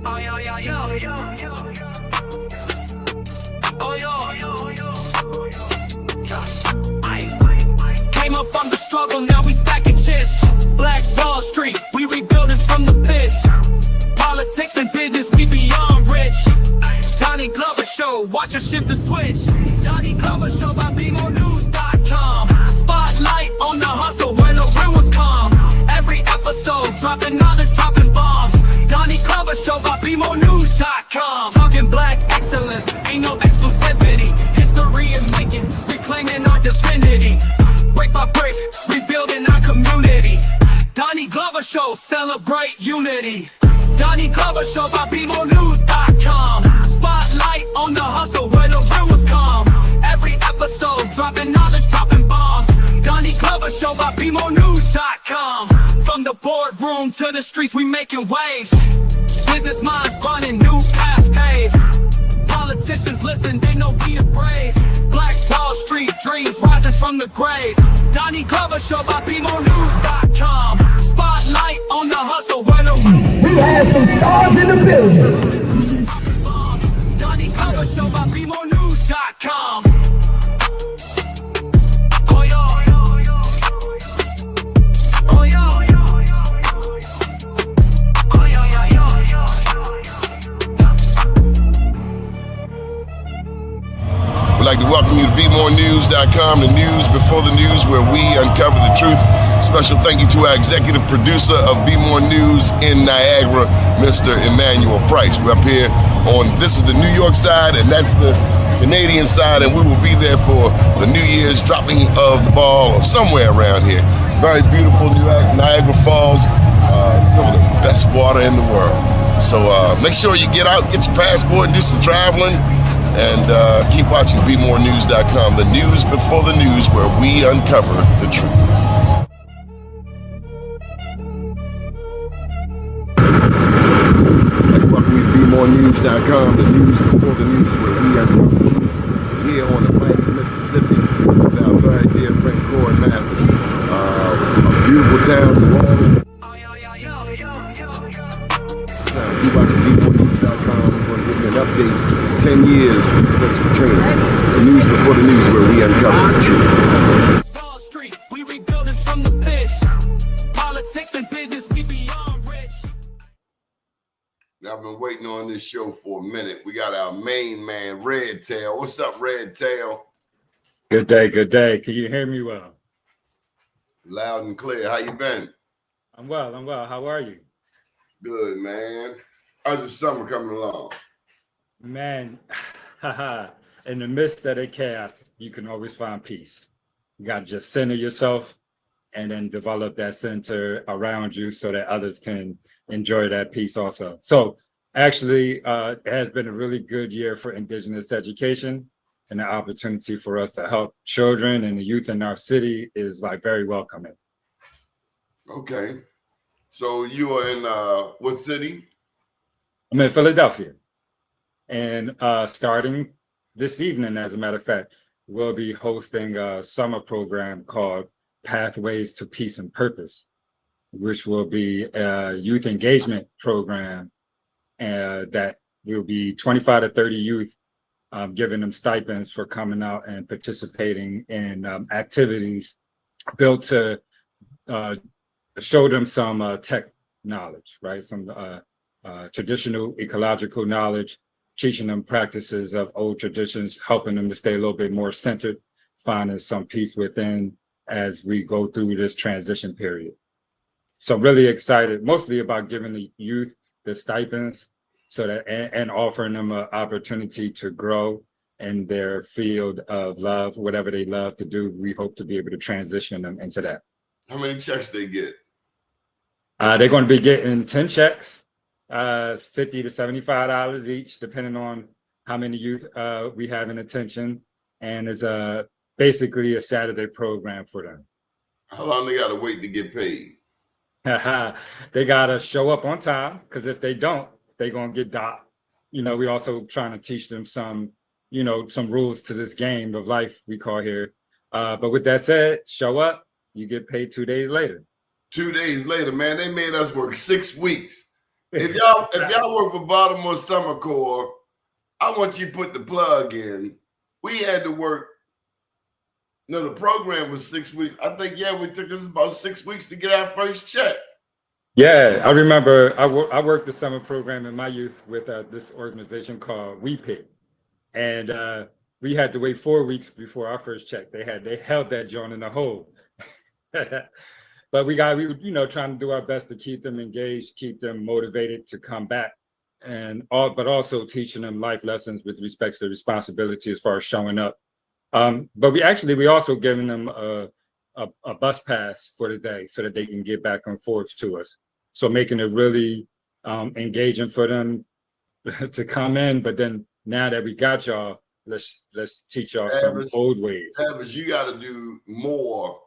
Oh, yo, yo, yo, yo, yo. Oh, yo, yo, yo. Came up from the struggle, now we stacking chips. Black Wall Street, we rebuilding from the pits. Politics and business, we beyond rich. Donnie Glover Show, watch her shift the switch. Donnie Glover Show by BMOnews.com. Spotlight on the hustle where the real ones come. Every episode, dropping knowledge, dropping bombs. Donnie Glover Show by BMOnews.com. Talking black excellence, ain't no exclusivity. History is making, reclaiming our divinity. Break by break, rebuilding our community. Donnie Glover Show, celebrate unity. Donnie Glover Show by BMOnews.com. Spotlight on the hustle where the real ones come. Every episode, dropping knowledge, dropping bombs. Donnie Glover Show by BMOnews.com. From the boardroom to the streets, we making waves. Business minds running, new paths paved. Politicians listen, they know we the brave. Black Wall Street dreams rising from the grave. Donnie Glover Show by BMOnews.com. Spotlight on the hustle where the we have some stars in the building. Donnie Glover Show by BMOnews.com. Oh, yo. Oh, yo. Oh, yo, yo, yo, yo. We'd like to welcome you to BeMoreNews.com, the news before the news, where we uncover the truth. Special thank you to our executive producer of Be More News in Niagara, Mr. Emmanuel Price. We're up here this is the New York side, and that's the Canadian side, and we will be there for the New Year's dropping of the ball or somewhere around here. Very beautiful Niagara Falls, some of the best water in the world. So make sure you get out, get your passport, and do some traveling. And keep watching BeMoreNews.com, the news before the news, where we uncover the truth. Welcome to BeMoreNews.com, the news before the news, where we uncover the truth. Here on the Atlantic, Mississippi, with our very dear friend Corey Mathis. A beautiful town, New Orleans. Keep watching BeMoreNews.com. We're going to give you an update. 10 years since Katrina. The news before the news, where we uncover the truth. Wall Street, we rebuilding from the pits. Politics and business, we beyond rich. Now, I've been waiting on this show for a minute. We got our main man, Red Tail. What's up, Red Tail? Good day, good day. Can you hear me well? Loud and clear. How you been? I'm well. How are you? Good, man. How's the summer coming along? Man, in the midst of the chaos, you can always find peace. You got to just center yourself and then develop that center around you so that others can enjoy that peace also. So actually, it has been a really good year for Indigenous education, and the opportunity for us to help children and the youth in our city is like very welcoming. Okay. So you are in what city? I'm in Philadelphia. And starting this evening, as a matter of fact, we'll be hosting a summer program called Pathways to Peace and Purpose, which will be a youth engagement program that will be 25 to 30 youth, giving them stipends for coming out and participating in activities built to show them some tech knowledge, right? Some traditional ecological knowledge, teaching them practices of old traditions, helping them to stay a little bit more centered, finding some peace within as we go through this transition period. So I'm really excited, mostly about giving the youth the stipends so that and offering them an opportunity to grow in their field of love, whatever they love to do. We hope to be able to transition them into that. How many checks they get? They're going to be getting 10 checks. It's $50 to $75 each, depending on how many youth we have in attention, and it's basically a Saturday program for them. How long they got to wait to get paid? They got to show up on time, because if they don't, they're going to get docked. You know, we also trying to teach them some rules to this game of life we call here. But with that said, show up, you get paid 2 days later. 2 days later, man, they made us work 6 weeks. If y'all work for Baltimore Summer Corps, I want you to put the plug in. We had to work. No, the program was 6 weeks. I think, we took us about 6 weeks to get our first check. Yeah, I remember I worked the summer program in my youth with this organization called We Pick, and we had to wait 4 weeks before our first check. They held that joint in the hole. But we were trying to do our best to keep them engaged, keep them motivated to come back, but also teaching them life lessons with respect to responsibility as far as showing up. But we also giving them a bus pass for the day so that they can get back and forth to us. So making it really engaging for them to come in. But then now that we got y'all, let's teach y'all some old ways. Tavis, you got to do more.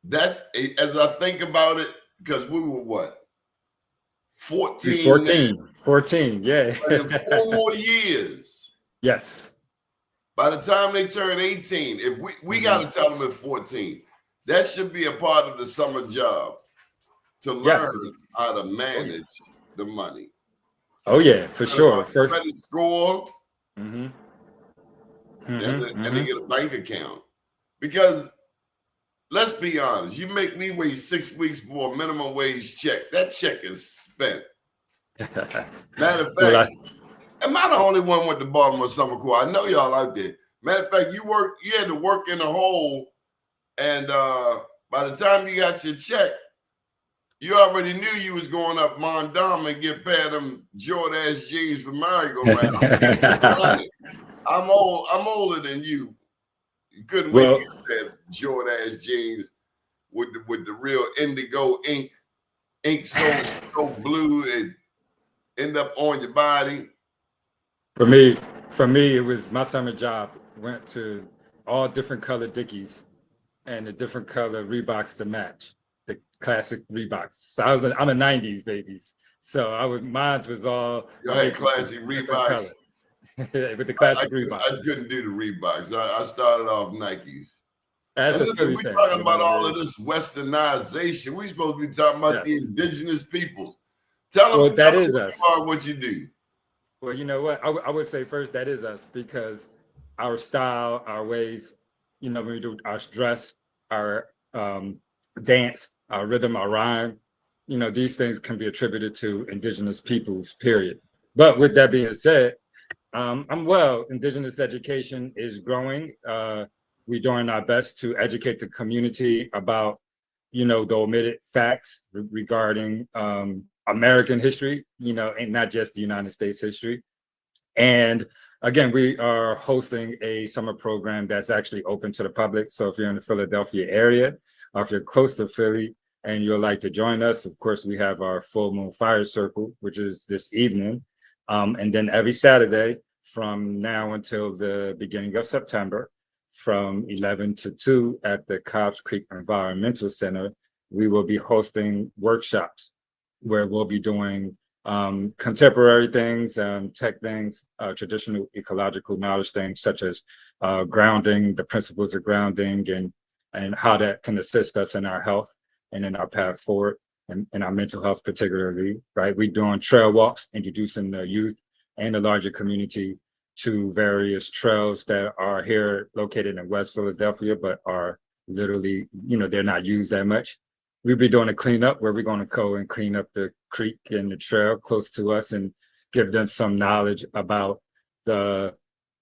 That's, as I think about it, because we were what? 14, 14, yeah. 4 more years. Yes. By the time they turn 18, if we got to tell them at 14, that should be a part of the summer job to learn how to manage the money. Oh yeah, for sure. Credit score, and they get a bank account. Because let's be honest, you make me wait 6 weeks for a minimum wage check. That check is spent. Matter of fact, am I the only one with the Baltimore Summer Corps? I know y'all out there. Matter of fact, you had to work in a hole, and by the time you got your check, you already knew you was going up Mondam and get paid them Jordache jeans for merry-go-round. I'm older than you. You couldn't wait to get that Jordache jeans with the real indigo ink so blue it end up on your body. For me, it was my summer job. Went to all different color Dickies and the different color Reeboks to match the classic Reeboks. So I'm a '90s babies. So mine was all. Y'all had classic Reeboks. With the classic Reeboks. I couldn't do the Reeboks. I started off Nikes. That's and listen, we're talking about all of this westernization. We're supposed to be talking about the indigenous peoples. Tell them that is us. What you do. Well, you know what? I would say first that is us, because our style, our ways, when we do our dress, our dance, our rhythm, our rhyme, these things can be attributed to indigenous peoples, period. But with that being said, Indigenous education is growing. We're doing our best to educate the community about, the omitted facts regarding American history, and not just the United States history. And again, we are hosting a summer program that's actually open to the public. So if you're in the Philadelphia area, or if you're close to Philly and you'd like to join us, of course, we have our Full Moon Fire Circle, which is this evening. And then every Saturday from now until the beginning of September, from 11 to 2 at the Cobbs Creek Environmental Center, we will be hosting workshops where we'll be doing contemporary things, tech things, traditional ecological knowledge things, such as grounding, the principles of grounding, and how that can assist us in our health and in our path forward, and our mental health particularly, right? We're doing trail walks, introducing the youth and the larger community to various trails that are here located in West Philadelphia, but are literally, they're not used that much. We'll be doing a cleanup where we're going to go and clean up the creek and the trail close to us and give them some knowledge about the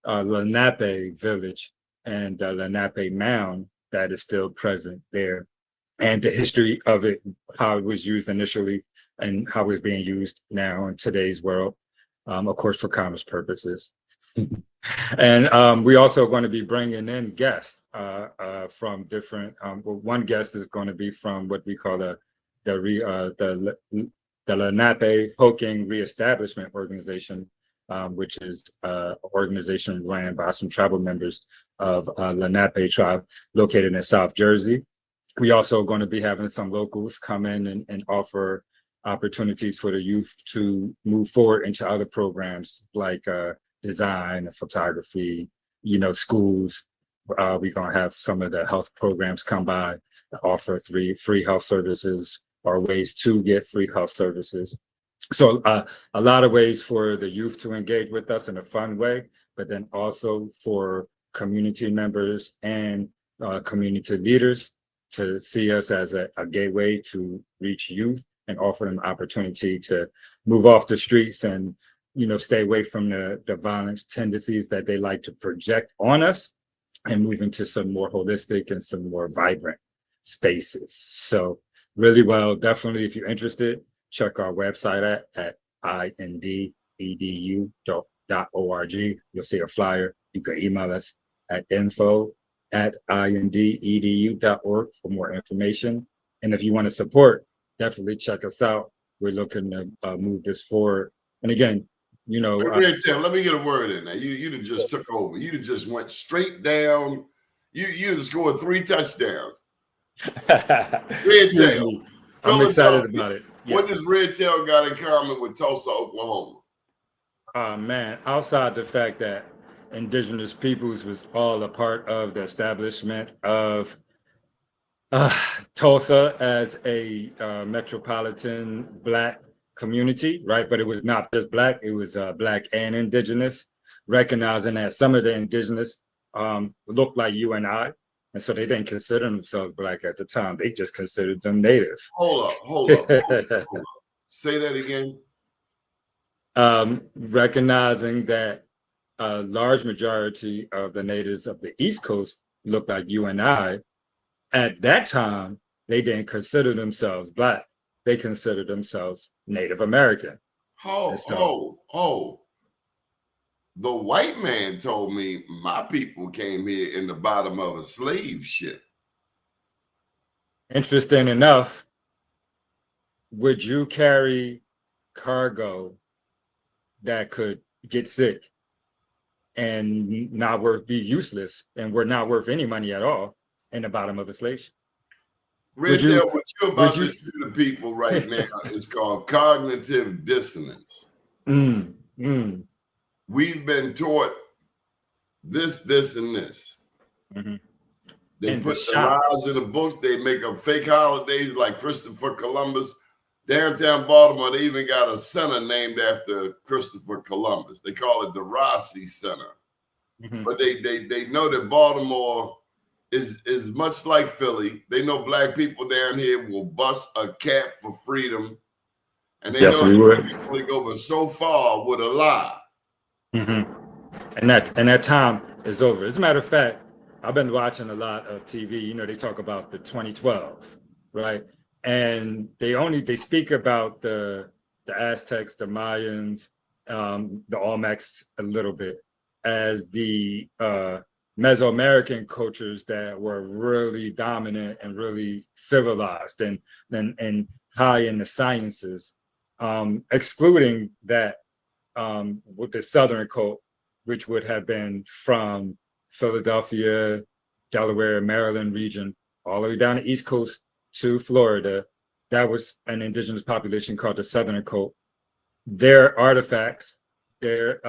Lenape village and the Lenape mound that is still present there, and the history of it, how it was used initially and how it's being used now in today's world, of course, for commerce purposes. And we also going to be bringing in guests from different. One guest is going to be from what we call the Lenape Hoking Reestablishment Organization, which is an organization ran by some tribal members of Lenape tribe located in South Jersey. We also going to be having some locals come in and offer opportunities for the youth to move forward into other programs like design, photography, schools, We're going to have some of the health programs come by, offer free health services or ways to get free health services. So a lot of ways for the youth to engage with us in a fun way, but then also for community members and community leaders to see us as a gateway to reach youth and offer them opportunity to move off the streets and, stay away from the violence tendencies that they like to project on us and move into some more holistic and some more vibrant spaces. So really well, definitely if you're interested, check our website at indedu.org. You'll see a flyer. You can email us at info@indedu.org for more information. And if you want to support, definitely check us out. We're looking to move this forward. And again, Red Tail, let me get a word in there. You done just took over. You done just went straight down. You done scored 3 touchdowns. Red Tail. I'm excited about it. Yeah. What does Red Tail got in common with Tulsa, Oklahoma? Man, outside the fact that Indigenous peoples was all a part of the establishment of Tulsa as a metropolitan Black community, right? But it was not just Black, it was Black and Indigenous, recognizing that some of the Indigenous looked like you and I. And so they didn't consider themselves Black at the time. They just considered them Native. Hold up. Say that again. Recognizing that a large majority of the natives of the East Coast looked like you and I, at that time, they didn't consider themselves Black. They considered themselves Native American. The white man told me my people came here in the bottom of a slave ship. Interesting enough, would you carry cargo that could get sick and be useless and were not worth any money at all in the bottom of a slave ship? What you're about to do to people right now is called cognitive dissonance. We've been taught this, and this. Mm-hmm. They put the lies in the books. They make up fake holidays like Christopher Columbus. Downtown Baltimore, they even got a center named after Christopher Columbus. They call it the Rossi Center. Mm-hmm. But they know that Baltimore is much like Philly. They know Black people down here will bust a cap for freedom. And they know we would only go but so far with a lie. Mm-hmm. And that time is over. As a matter of fact, I've been watching a lot of TV. They talk about the 2012, right? And they speak about the Aztecs, the Mayans, the Olmecs a little bit as the Mesoamerican cultures that were really dominant and really civilized and high in the sciences, excluding that with the Southern cult, which would have been from Philadelphia, Delaware, Maryland region, all the way down the East Coast to Florida. That was an indigenous population called the Southern cult. Their artifacts, their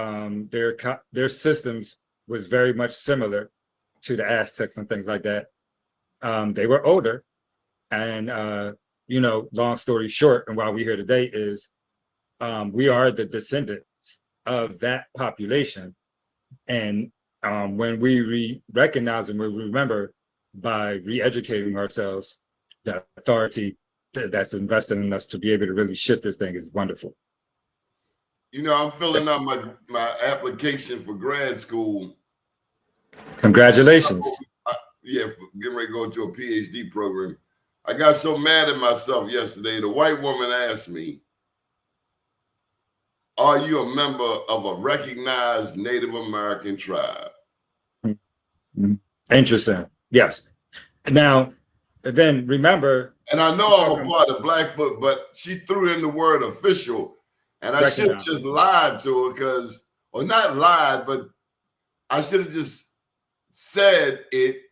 systems was very much similar to the Aztecs and things like that. They were older, and long story short, and why we're here today is we are the descendants of that population. And when we recognize and we remember by re-educating ourselves, the authority that's invested in us to be able to really shift this thing is wonderful. I'm filling out my application for grad school. Congratulations. For getting ready to go into a PhD program. I got so mad at myself yesterday. The white woman asked me, "Are you a member of a recognized Native American tribe?" Interesting. Yes. Now, then remember. And I know I'm a part of Blackfoot, but she threw in the word official. And I should have just lied to her not lied, but I should have just said it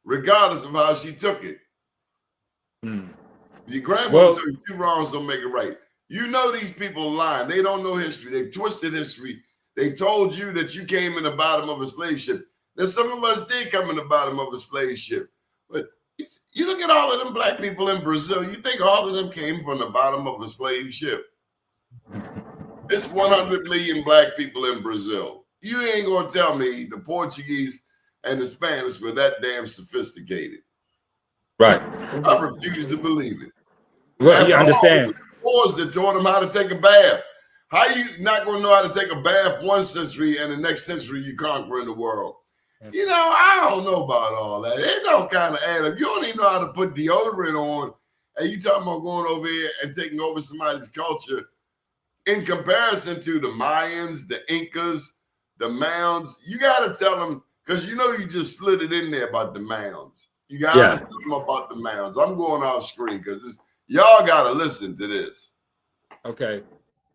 regardless of how she took it. Your grandma told you 2 wrongs don't make it right. These people are lying. They don't know history. They've twisted history. They've told you that you came in the bottom of a slave ship. Now, some of us did come in the bottom of a slave ship, but you look at all of them black people in Brazil, you think all of them came from the bottom of a slave ship? It's 100 million black people in Brazil. You ain't gonna tell me the Portuguese and the Spanish were that damn sophisticated. Right. I refuse to believe it. Well, you understand. Wars that taught them how to take a bath. How you not gonna know how to take a bath one century and the next century you conquering the world? You know, I don't know about all that. It don't kind of add up. You don't even know how to put deodorant on, and you talking about going over here and taking over somebody's culture. In comparison to the Mayans, the Incas, the mounds, you got to tell them, because you know you just slid it in there about the mounds. You got to tell them about the mounds. I'm going off screen because y'all got to listen to this. Okay.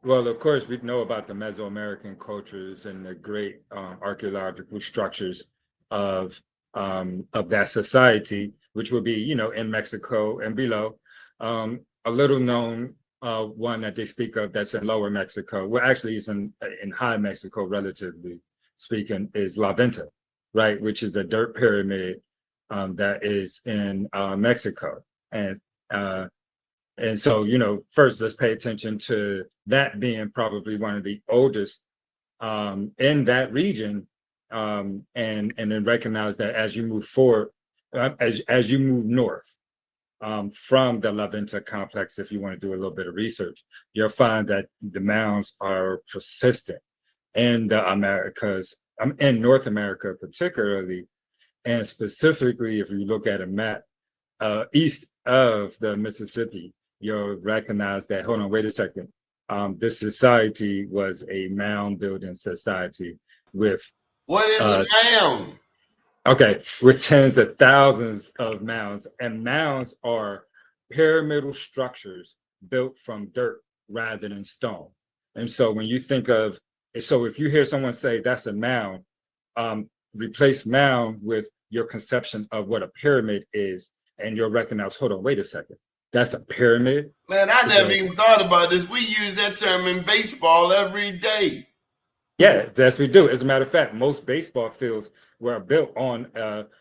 Well, of course, we know about the Mesoamerican cultures and the great archaeological structures of that society, which would be, you know, in Mexico and below. A little known one that they speak of that's in Lower Mexico, well, actually, it's in High Mexico, relatively speaking, is La Venta, right, which is a dirt pyramid that is in Mexico, and so, you know, first let's pay attention to that being probably one of the oldest in that region, and then recognize that as you move forward, as you move north. From the La Venta complex, if you want to do a little bit of research, you'll find that the mounds are persistent in the Americas, in North America particularly, and specifically if you look at a map east of the Mississippi, you'll recognize that, hold on, wait a second, this society was a mound building society with— What is a mound? Okay, with tens of thousands of mounds, and mounds are pyramidal structures built from dirt rather than stone. And so when you think of, so if you hear someone say that's a mound, replace mound with your conception of what a pyramid is, and you'll recognize, hold on, wait a second, that's a pyramid? Man, I never even thought about this. We use that term in baseball every day. Yeah, yes, we do. As a matter of fact, most baseball fields were built on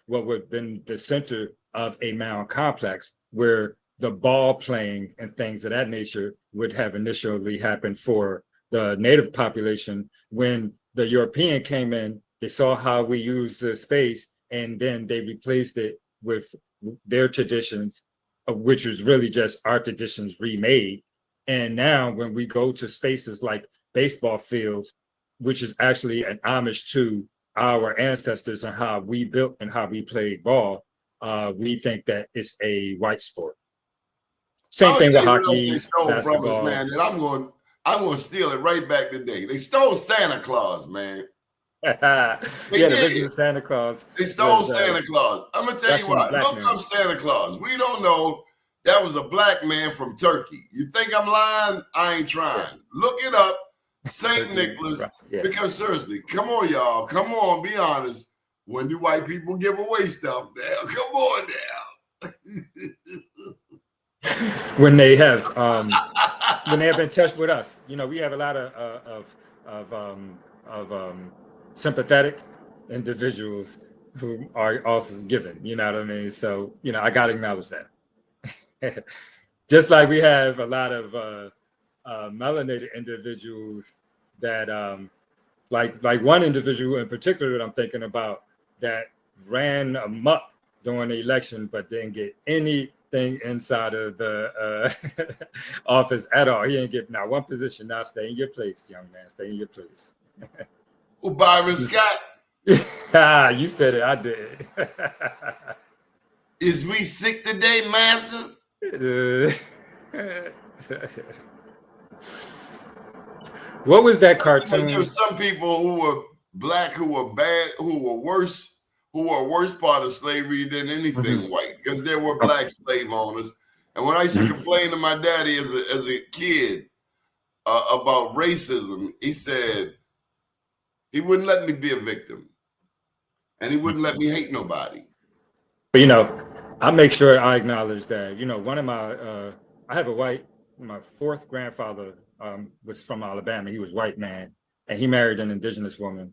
what would have been the center of a mound complex, where the ball playing and things of that nature would have initially happened for the native population. When the European came in, they saw how we used the space, and then they replaced it with their traditions, which was really just our traditions remade. And now when we go to spaces like baseball fields, which is actually an homage to our ancestors and how we built and how we played ball, we think that it's a white sport. Same thing with hockey, they stole basketball. From us, man, and I'm going to steal it right back today. They stole Santa Claus, man. Yeah, the original Santa Claus. They stole Santa Claus. I'm going to tell you what, look up Santa Claus. We don't know. That was a black man from Turkey. You think I'm lying? I ain't trying. Look it up. St. Nicholas, because seriously, come on, y'all. Come on, be honest. When do white people give away stuff now? Come on now. When they have been touched with us, you know, we have a lot of sympathetic individuals who are also given, you know what I mean? So, you know, I got to acknowledge that. Just like we have a lot of melanated individuals that like one individual in particular that I'm thinking about that ran amok during the election but didn't get anything inside of the office at all. He didn't get not one position. Now stay in your place, young man. Stay in your place. Well, Byron Scott. You said it. I did. Is we sick today, master? What was that cartoon? There were some people who were black, who were bad, who were worse part of slavery than anything white, because there were black slave owners. And when I used to complain to my daddy as a kid about racism, he said he wouldn't let me be a victim, and he wouldn't let me hate nobody. But you know, I make sure I acknowledge that. You know, one of my I have my fourth grandfather was from Alabama. He was white man, and he married an indigenous woman.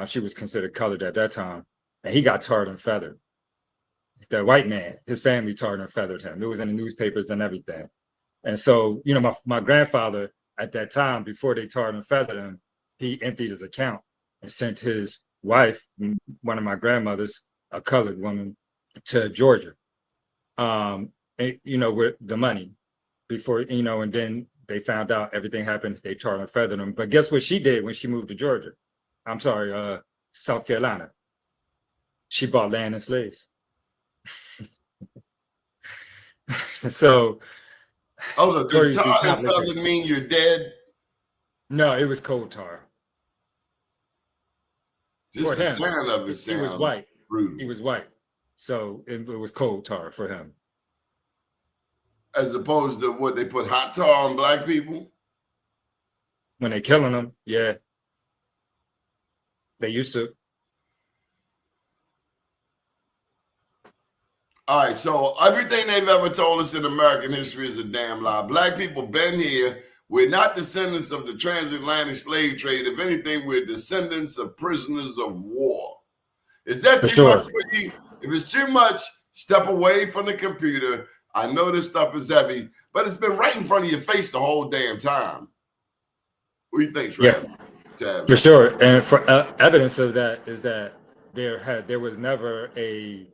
She was considered colored at that time. and he got tarred and feathered. The white man, his family tarred and feathered him. It was in the newspapers and everything. And so, you know, my grandfather at that time, before they tarred and feathered him, he emptied his account and sent his wife, one of my grandmothers, a colored woman, to Georgia. You know, with the money before, you know, and then they found out everything happened. They tarred and feathered him. But guess what she did when she moved to Georgia? I'm sorry, South Carolina. She bought land and slaves. So, does tar and feather mean you're dead? No, it was cold tar. Just the sound of it sounds. He was white. Brutal. He was white, so it was cold tar for him. As opposed to what they put hot tar on black people when they killing them. Yeah, they used to. All right, so everything they've ever told us in American history is a damn lie. Black people been here. We're not descendants of the transatlantic slave trade. If anything, we're descendants of prisoners of war. Is that too much for you? If it's too much, step away from the computer. I know this stuff is heavy, but it's been right in front of your face the whole damn time. What do you think, Travis? Yeah, for sure. And for evidence of that is that there was never a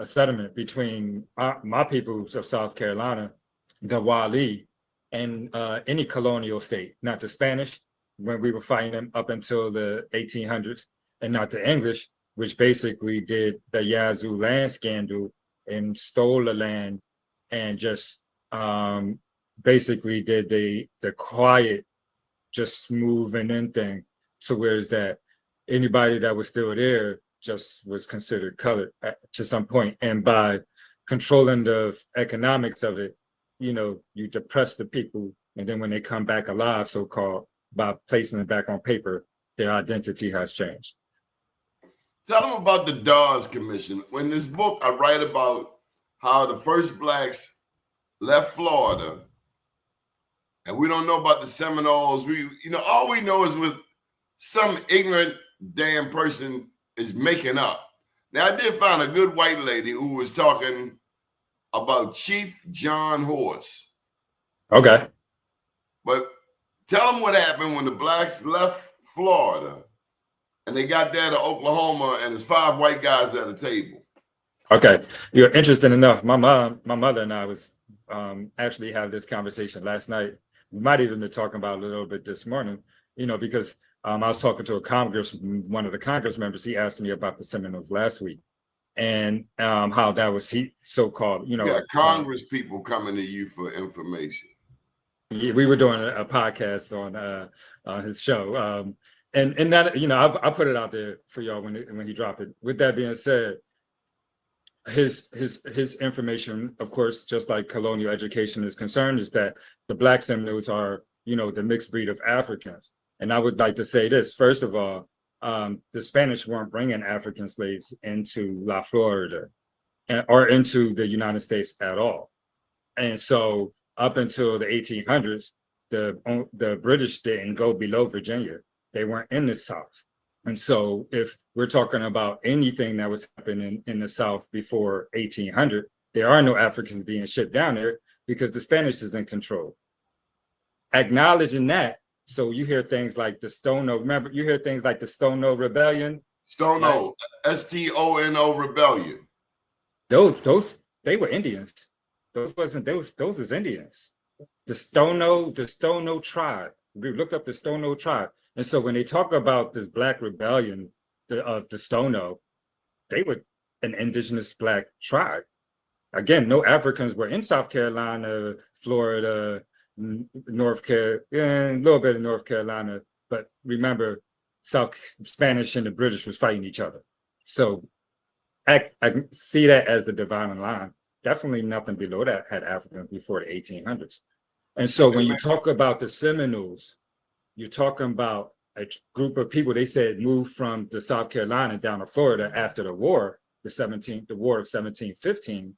settlement between my peoples of South Carolina, the Wali, and any colonial state, not the Spanish, when we were fighting them up until the 1800s, and not the English, which basically did the Yazoo land scandal and stole the land and just basically did the quiet, just smoothing in thing. So whereas that anybody that was still there just was considered colored to some point. And by controlling the economics of it, you know, you depress the people. And then when they come back alive, so-called, by placing it back on paper, their identity has changed. Tell them about the Dawes Commission. In this book, I write about how the first blacks left Florida, and we don't know about the Seminoles. All we know is with some ignorant damn person is making up. Now, I did find a good white lady who was talking about Chief John Horse. Okay. But tell them what happened when the blacks left Florida and they got there to Oklahoma and there's 5 white guys at a table. Okay. You're interesting enough. My mother and I was actually had this conversation last night. We might even be talking about it a little bit this morning, you know, because I was talking to one of the Congress members. He asked me about the Seminoles last week and how that was so-called, you know. Yeah, Congress people coming to you for information. Yeah, we were doing a podcast on his show. And that, you know, I put it out there for y'all when he dropped it. With that being said, his information, of course, just like colonial education is concerned, is that the Black Seminoles are, you know, the mixed breed of Africans. And I would like to say this, first of all, the Spanish weren't bringing African slaves into La Florida or into the United States at all. And so up until the 1800s, the British didn't go below Virginia. They weren't in the South. And so if we're talking about anything that was happening in the South before 1800, there are no Africans being shipped down there because the Spanish is in control. Acknowledging that, so you hear things like the Stono, remember, you hear things like the Stono Rebellion. Stono, Stono Rebellion. Those, they were Indians. Those was Indians. The Stono tribe. We look up the Stono tribe. And so when they talk about this Black rebellion of the Stono, they were an indigenous Black tribe. Again, no Africans were in South Carolina, Florida, North Carolina, a little bit of North Carolina. But remember, Spanish and the British was fighting each other. So I see that as the dividing line. Definitely nothing below that had Africans before the 1800s. And so when you talk about the Seminoles, you're talking about a group of people, they said, moved from the South Carolina down to Florida after the war, the War of 1715.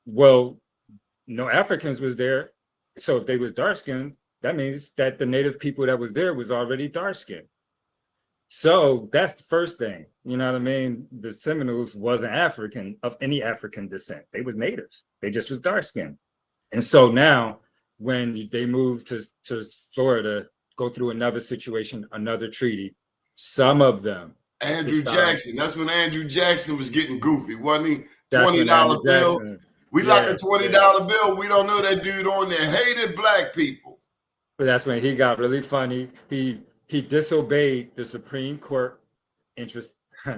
Well, no Africans was there. So if they was dark skinned, that means that the native people that was there was already dark skinned. So that's the first thing. You know what I mean? The Seminoles wasn't African of any African descent. They was natives. They just was dark skinned. And so now when they moved to Florida, go through another situation, another treaty, some of them. Andrew Jackson. That's when Andrew Jackson was getting goofy, wasn't he? $20 bill. Jackson, we like a $20 bill. We don't know that dude on there hated black people. But that's when he got really funny. He disobeyed the Supreme Court interest.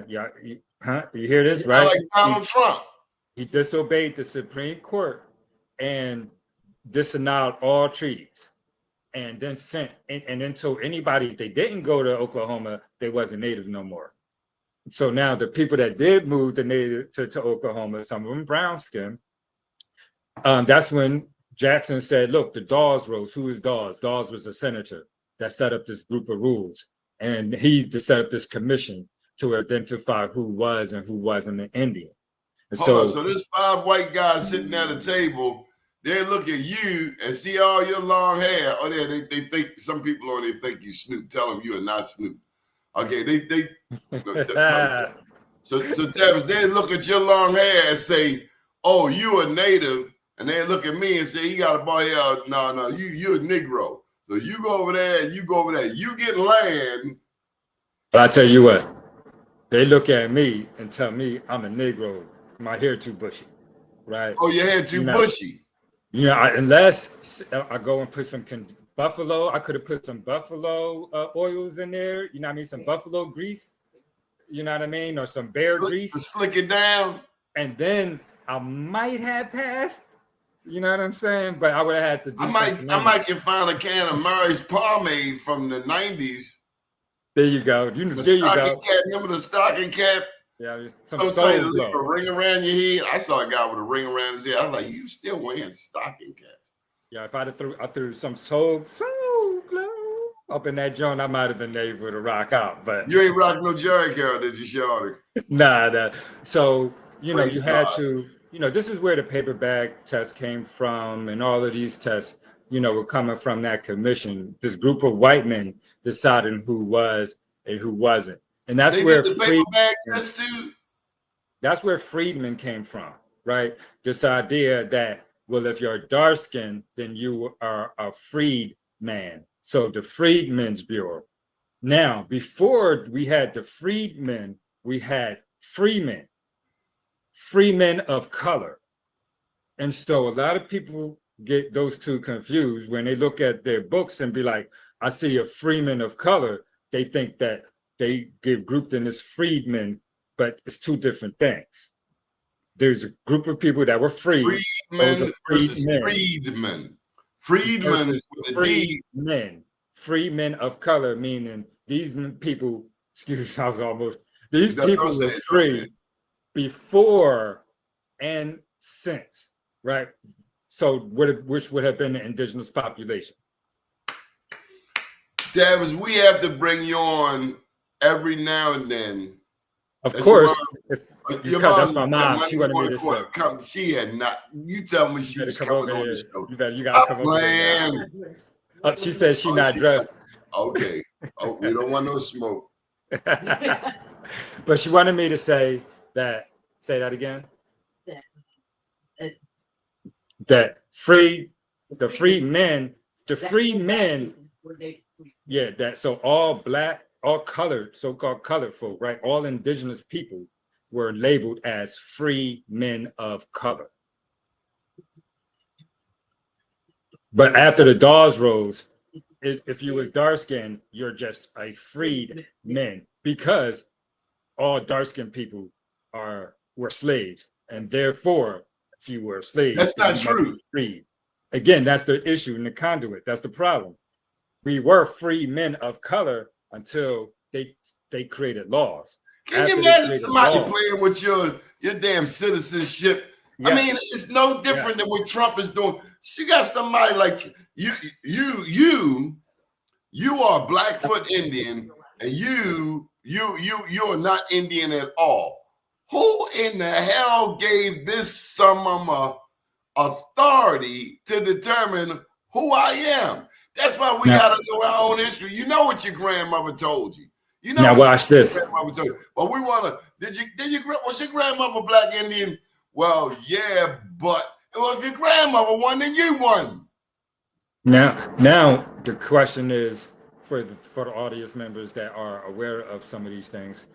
Yeah, you hear this, right? Like Donald Trump. He disobeyed the Supreme Court and disannowed all treaties, and then sent and then told anybody if they didn't go to Oklahoma, they wasn't native no more. So now the people that did move the native to Oklahoma, some of them brown skin, that's when Jackson said, look, the Dawes rose. Who is Dawes? Dawes was a senator that set up this group of rules. And he set up this commission to identify who was and who wasn't an Indian. And so there's 5 white guys sitting at a table. They look at you and see all your long hair. Oh, they think, some people on there think you Snoop. Tell them you are not Snoop. Okay, so Tavis, they look at your long hair and say, oh, you a native. And they look at me and say, you got a boy here. No, you're a Negro. So you go over there and you go over there. You get land. But I tell you what, they look at me and tell me I'm a Negro. My hair too bushy, right? Oh, your hair too bushy. Unless I go and put some buffalo. I could have put some buffalo oils in there. You know what I mean? Some buffalo grease. You know what I mean? Or some bear grease. To slick it down. And then I might have passed. You know what I'm saying? But I would have had to do I might can find a can of Murray's pomade from the 90s. There you go. There you go. Cap, remember the stocking cap? Yeah, some tight, a ring around your head. I saw a guy with a ring around his head. I was like, you still wearing stocking cap? Yeah, if I threw some soul glow up in that joint, I might have been able to rock out. But you ain't rock no Jerry Carroll, did you, shorty? Nah. So you had to. This is where the paper bag test came from, and all of these tests, were coming from that commission. This group of white men deciding who was and who wasn't. And that's where the paper bag test too. That's where Freedmen came from, right? This idea that, well, if you're dark skinned, then you are a freed man. So the Freedmen's Bureau. Now, before we had the freedmen, we had freemen of color. And so a lot of people get those two confused when they look at their books and be like, I see a freeman of color. They think that they get grouped in as freedmen, but it's two different things. There's a group of people that were free. Freedmen versus freedmen. Freedmen. Freemen of color, meaning these people, these people were free before and since, right? So which would have been the indigenous population. Tavis, we have to bring you on every now and then. Of course. That's my mom. She wanted me to say. She had not. You tell me she was coming on the show. You got to come over. She said she's not dressed. Okay. Oh, we don't want no smoke. But she wanted me to say that. Say that again. The free men. Yeah, that so all black, all colored, so-called colored folk, right? All indigenous people were labeled as free men of color. But after the Dawes rose, if you was dark-skinned, you're just a freed man, because all dark-skinned people were slaves, and therefore, if you were slaves, that's not true. Freed. Again, that's the issue in the conduit. That's the problem. We were free men of color until they created laws. Can you imagine somebody playing with your damn citizenship? Yes. I mean, it's no different than what Trump is doing. So you got somebody like you are Blackfoot Indian, and you're not Indian at all. Who in the hell gave this some authority to determine who I am? That's why we got to know our own history. You know what your grandmother told you. You know, now watch this. Grandmother told you, well, we want to. Was your grandmother black Indian? Well, yeah, but well, if your grandmother won, then you won. Now the question is for the audience members that are aware of some of these things,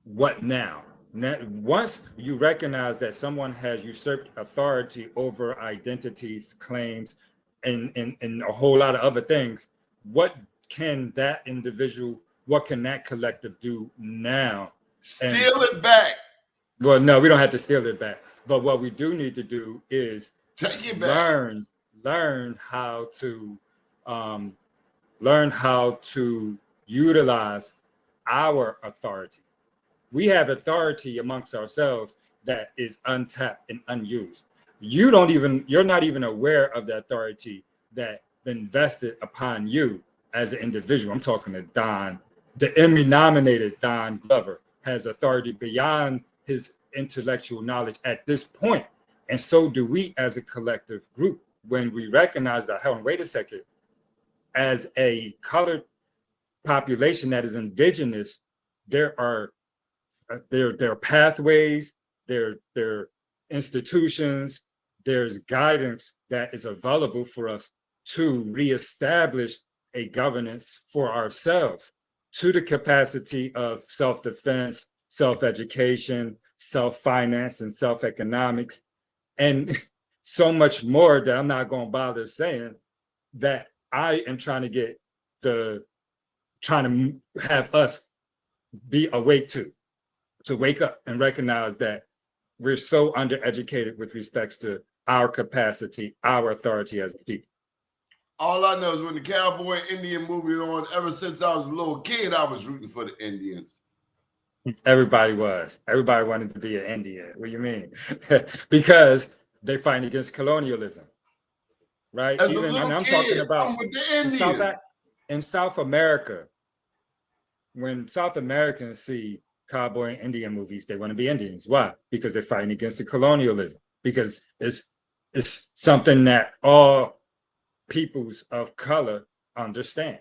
what now? Now, once you recognize that someone has usurped authority over identities, claims, and a whole lot of other things, what can that individual, what can that collective do now? Steal it back. Well, no, we don't have to steal it back. But what we do need to do is take it back. Learn how to utilize our authority. We have authority amongst ourselves that is untapped and unused. You're not even aware of the authority that been vested upon you as an individual. I'm talking to Don, the Emmy-nominated Don Glover has authority beyond his intellectual knowledge at this point. And so do we as a collective group. When we recognize that, hold on, wait a second, as a colored population that is indigenous, there are pathways, there are institutions, there's guidance that is available for us to reestablish a governance for ourselves to the capacity of self-defense, self-education, self-finance, and self-economics, and so much more that I'm not going to bother saying, that I am trying to have us be awake to wake up and recognize that we're so undereducated with respects to our capacity, our authority as a people. All I know is when the cowboy Indian movie on, ever since I was a little kid, I was rooting for the Indians. Everybody wanted to be an Indian. What do you mean? Because they fight against colonialism, right? As even I'm talking about with the Indians. In South America, when South Americans see cowboy and Indian movies, they want to be Indians. Why? Because they're fighting against the colonialism. Because it's something that all peoples of color understand.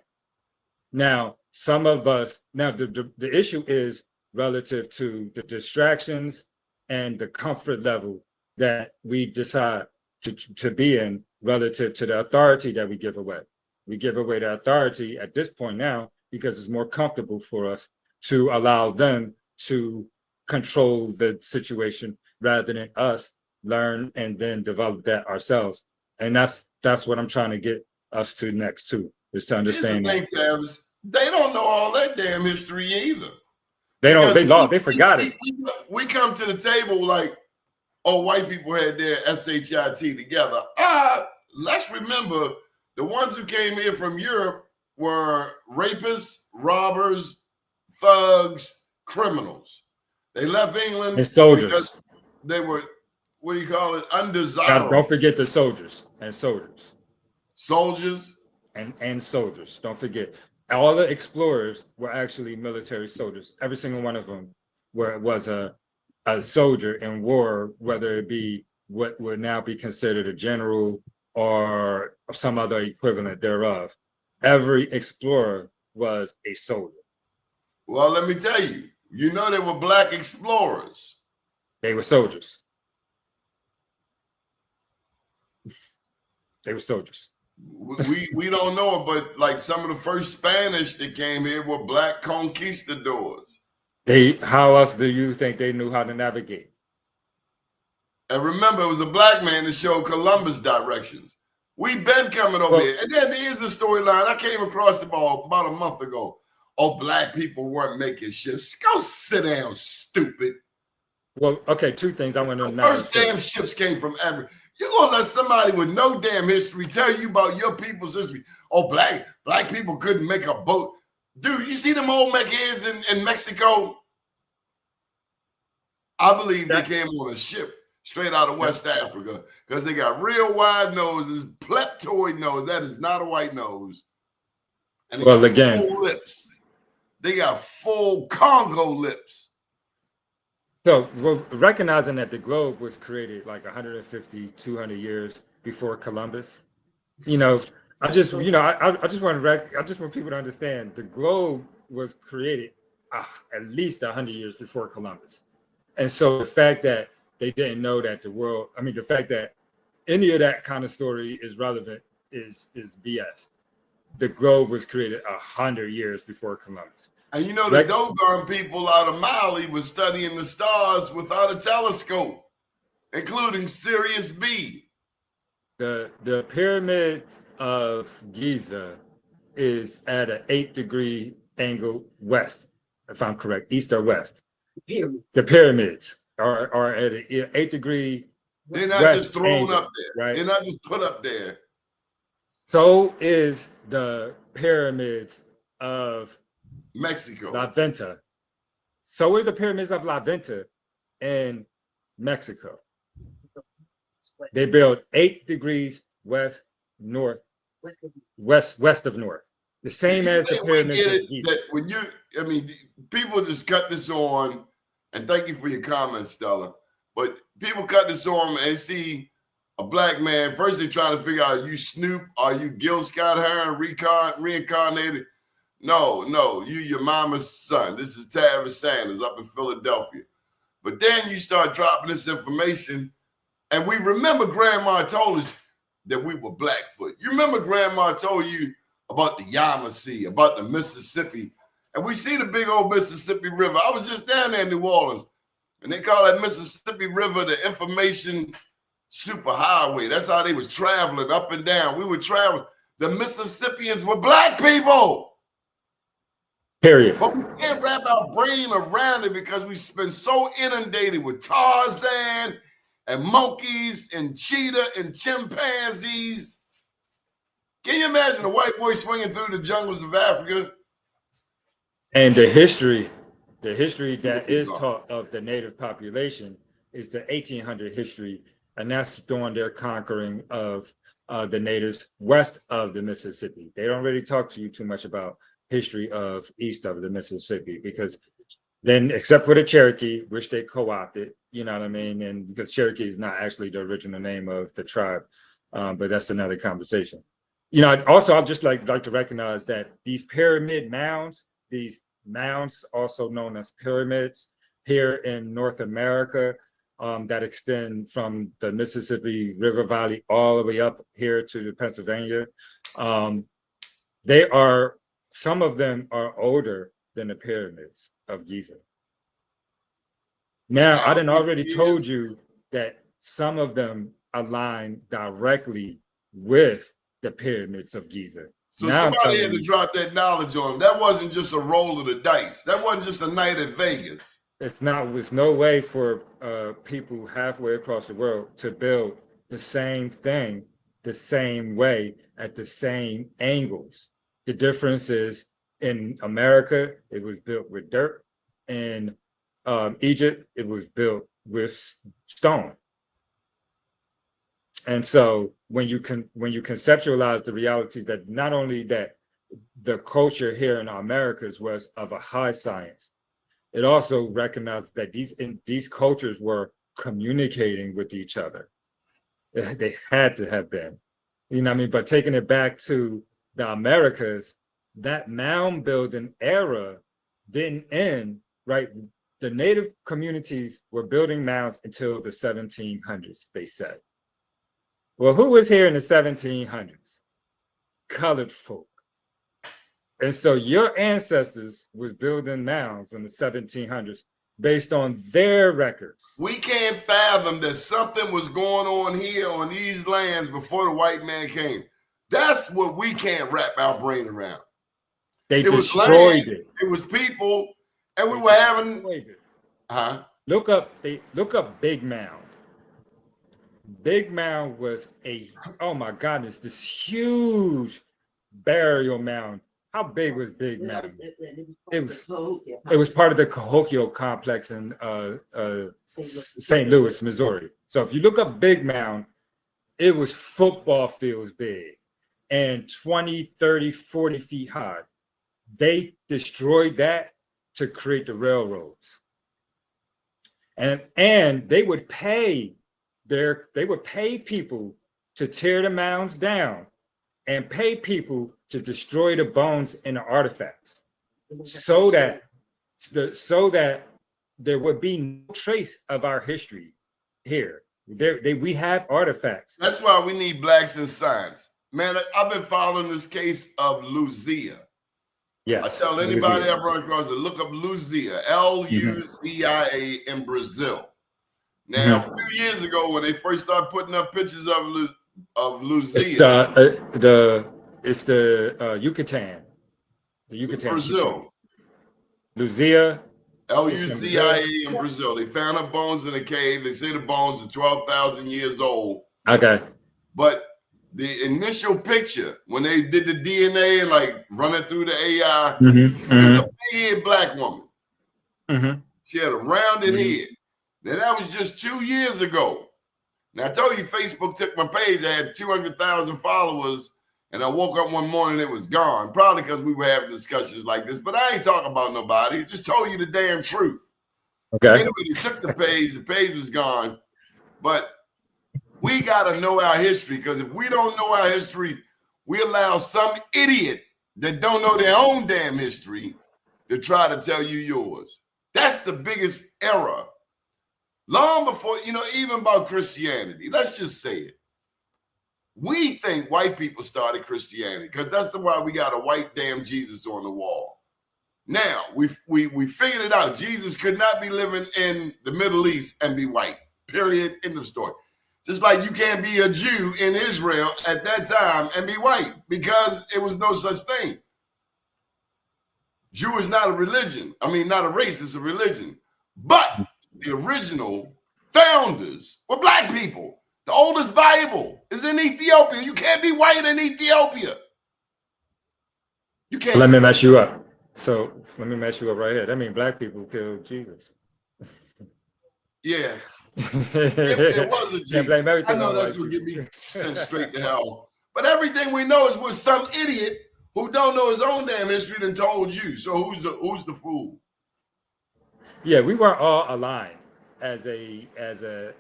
Now, some of us, the issue is relative to the distractions and the comfort level that we decide to be in relative to the authority that we give away. We give away the authority at this point now because it's more comfortable for us to allow them to control the situation rather than us learn and then develop that ourselves. And that's what I'm trying to get us to next too, is to understand that. Tavis, they don't know all that damn history either. They forgot it. We come to the table like, oh, white people had their SHIT together. Let's remember the ones who came here from Europe were rapists, robbers, thugs, criminals. They left England and soldiers. They were, what do you call it, undesirable. Don't forget the soldiers and soldiers. Soldiers? And soldiers. Don't forget. All the explorers were actually military soldiers. Every single one of them was a soldier in war, whether it be what would now be considered a general or some other equivalent thereof. Every explorer was a soldier. Well, let me tell you, you know they were black explorers. They were soldiers. They were soldiers. We don't know it, but like some of the first Spanish that came here were black conquistadors. How else do you think they knew how to navigate? And remember, it was a black man that showed Columbus directions. We've been coming over here. And then here's the storyline. I came across it about a month ago. Oh, black people weren't making ships. Go sit down, stupid. Well, okay, two things I want to know. First damn ships came from Africa. You're gonna let somebody with no damn history tell you about your people's history. Oh, black people couldn't make a boat. Dude, you see them old Mexicanos in Mexico? I believe they came on a ship straight out of West Africa because they got real wide noses, pleptoid nose. That is not a white nose. And well, again, full lips. They got full Congo lips. So we're recognizing that the globe was created like 150, 200 years before Columbus. I just want people to understand the globe was created at least 100 years before Columbus. And so the fact that they didn't know that the fact that any of that kind of story is relevant is BS. The globe was created 100 years before Columbus. And you know, the Dogon people out of Mali was studying the stars without a telescope, including Sirius B. The pyramid of Giza is at an 8-degree angle west, if I'm correct, east or west. The pyramids are at an 8-degree. They're not just thrown angle, up there, right? They're not just put up there. So is the pyramids of Mexico, La Venta. So is the pyramids of La Venta in Mexico. They built 8 degrees west of north. The same as the pyramids of Giza. That when people just cut this on, and thank you for your comments, Stella. But people cut this on and see a black man. First, they trying to figure out, are you Snoop? Are you Gil Scott-Heron reincarnated? No, you your mama's son. This is Tavis Sanders up in Philadelphia. But then you start dropping this information, and we remember Grandma told us that we were Blackfoot. You remember Grandma told you about the Yamasee, about the Mississippi, and we see the big old Mississippi River. I was just down there in New Orleans, and they call that Mississippi River the information superhighway. That's how they was traveling up and down. We were traveling. The Mississippians were black people. Period. But we can't wrap our brain around it because we've been so inundated with Tarzan and monkeys and cheetah and chimpanzees. Can you imagine a white boy swinging through the jungles of Africa? And the history that is taught of the native population is the 1800 history, and that's during their conquering of the natives west of the Mississippi. They don't really talk to you too much about history of east of the Mississippi, because then, except for the Cherokee, which they co-opted, you know what I mean? And because Cherokee is not actually the original name of the tribe, but that's another conversation. You know, also, I'd just like to recognize that these pyramid mounds, these mounds, also known as pyramids, here in North America, that extend from the Mississippi River Valley all the way up here to Pennsylvania, some of them are older than the pyramids of Giza. Now, I done already told you that some of them align directly with the pyramids of Giza. So now somebody had to drop that knowledge on them. That wasn't just a roll of the dice. That wasn't just a night at Vegas. It's no way for people halfway across the world to build the same thing the same way at the same angles. The difference is, in America, it was built with dirt. In Egypt, it was built with stone. And so when you conceptualize the realities that not only that the culture here in our Americas was of a high science, it also recognized that these cultures were communicating with each other. They had to have been, you know what I mean? But taking it back to the Americas, that mound building era didn't end, right? The native communities were building mounds until the 1700s, they said. Well, who was here in the 1700s? Colored folk. And so your ancestors was building mounds in the 1700s based on their records. We can't fathom that something was going on here on these lands before the white man came. That's what we can't wrap our brain around. They destroyed it. It was people, and we were having. Look up Big Mound. Big Mound was oh my goodness, this huge burial mound. How big was Big Mound? It was part of the Cahokia complex in St. Louis, Missouri. So if you look up Big Mound, it was football fields big and 20, 30, 40 feet high. They destroyed that to create the railroads. And they would pay people to tear the mounds down and pay people to destroy the bones and the artifacts so that so that there would be no trace of our history here. We have artifacts. That's why we need blacks in science. Man, I've been following this case of Luzia. Yes. I tell anybody I run across to look up Luzia, Luzia in Brazil. Now, a few years ago, when they first started putting up pictures of Luzia, it's the Yucatan, Brazil, Luzia, Luzia in Brazil. They found her bones in a cave. They say the bones are 12,000 years old. Okay. But the initial picture, when they did the DNA and like run it through the AI, it was a big black woman. She had a rounded head. Now, that was just 2 years ago. Now, I told you Facebook took my page. I had 200,000 followers, and I woke up one morning, it was gone. Probably because we were having discussions like this, but I ain't talking about nobody. Just told you the damn truth. Okay. Anyway, they took the page was gone. But we got to know our history, because if we don't know our history, we allow some idiot that don't know their own damn history to try to tell you yours. That's the biggest error. Long before, even about Christianity, let's just say it. We think white people started Christianity because that's why we got a white damn Jesus on the wall. Now, we figured it out. Jesus could not be living in the Middle East and be white, period, end of story. Just like you can't be a Jew in Israel at that time and be white, because it was no such thing. Jew is not a religion. I mean, not a race, it's a religion. But the original founders were black people. The oldest Bible is in Ethiopia. You can't be white in Ethiopia. You can't. Let me mess you up. So let me mess you up right here. That means black people killed Jesus. Yeah. If there was a Jesus, I know that's going to get me sent straight to hell. But everything we know is with some idiot who don't know his own damn history than told you. So who's the fool? Yeah, we weren't all aligned as a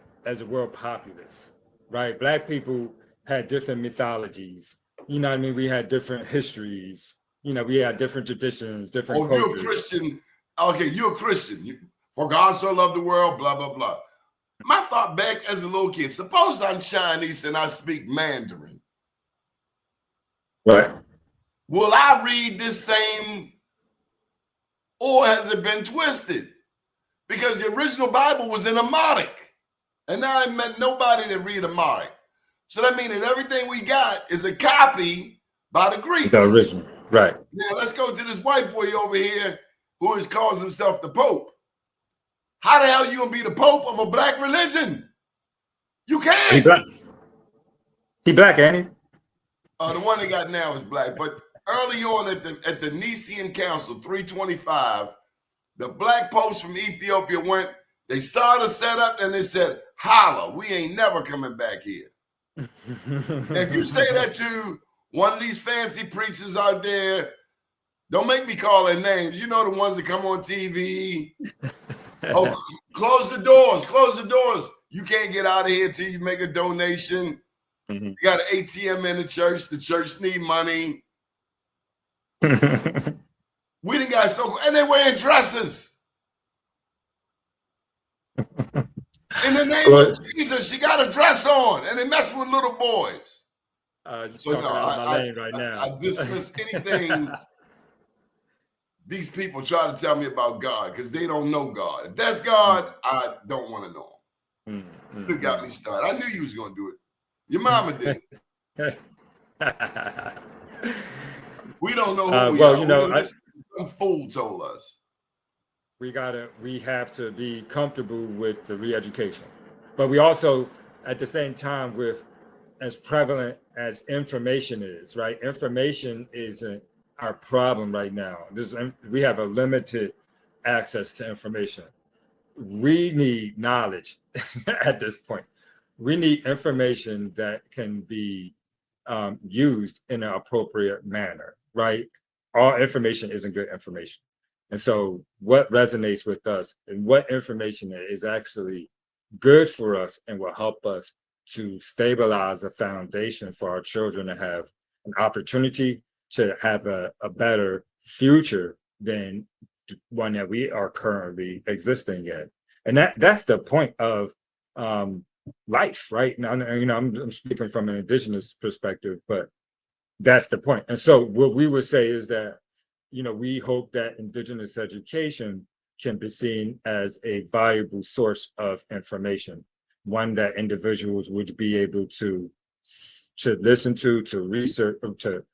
world populace, right? Black people had different mythologies. You know what I mean? We had different histories. We had different traditions, different cultures. You're a Christian. Okay, you're a Christian. For God so loved the world, blah, blah, blah. My thought back as a little kid, suppose I'm Chinese and I speak Mandarin. Right. Will I read this same, or has it been twisted? Because the original Bible was in Amharic, and now I met nobody to read Amharic. So that means that everything we got is a copy by the Greeks. The original, right. Now let's go to this white boy over here who calls himself the Pope. How the hell you gonna be the Pope of a black religion? You can't. He black. He black, ain't he? The one they got now is black, but early on at the Nicene Council, 325, the black popes from Ethiopia went, they saw the setup and they said, holla, we ain't never coming back here. If you say that to one of these fancy preachers out there, don't make me call their names. You know, the ones that come on TV. Oh, close the doors. You can't get out of here till you make a donation. You got an ATM in the church need money. We done got so, and they wearing dresses. In the name of Jesus, she got a dress on, and they messing with little boys. So no, I dismiss anything these people try to tell me about God, because they don't know God. If that's God, I don't want to know him. You got me started. I knew you was going to do it. Your mama did it. We don't know who we are. Some fool told us. We have to be comfortable with the re-education. But we also, at the same time, with as prevalent as information is, right? Information isn't our problem right now. We have a limited access to information. We need knowledge at this point. We need information that can be used in an appropriate manner, right? All information isn't good information. And so what resonates with us and what information is actually good for us and will help us to stabilize a foundation for our children to have an opportunity to have a better future than one that we are currently existing in. And that's the point of life, right? Now, I'm speaking from an indigenous perspective, but that's the point. And so what we would say is that, we hope that indigenous education can be seen as a valuable source of information, one that individuals would be able to listen to research,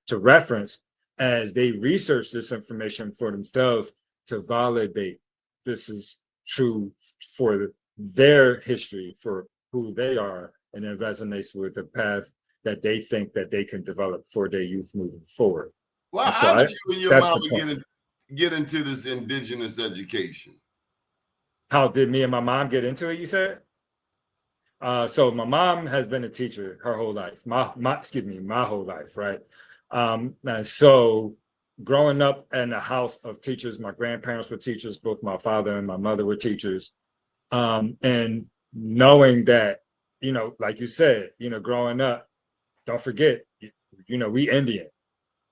to reference as they research this information for themselves, to validate this is true for their history, for who they are, and it resonates with the path that they think that they can develop for their youth moving forward. Well, so how did you and your mama get into this indigenous education? How did me and my mom get into it, you said? So my mom has been a teacher her whole life, my whole life, right? And so growing up in a house of teachers, my grandparents were teachers, both my father and my mother were teachers. And knowing that, like you said, growing up, don't forget, we Indian,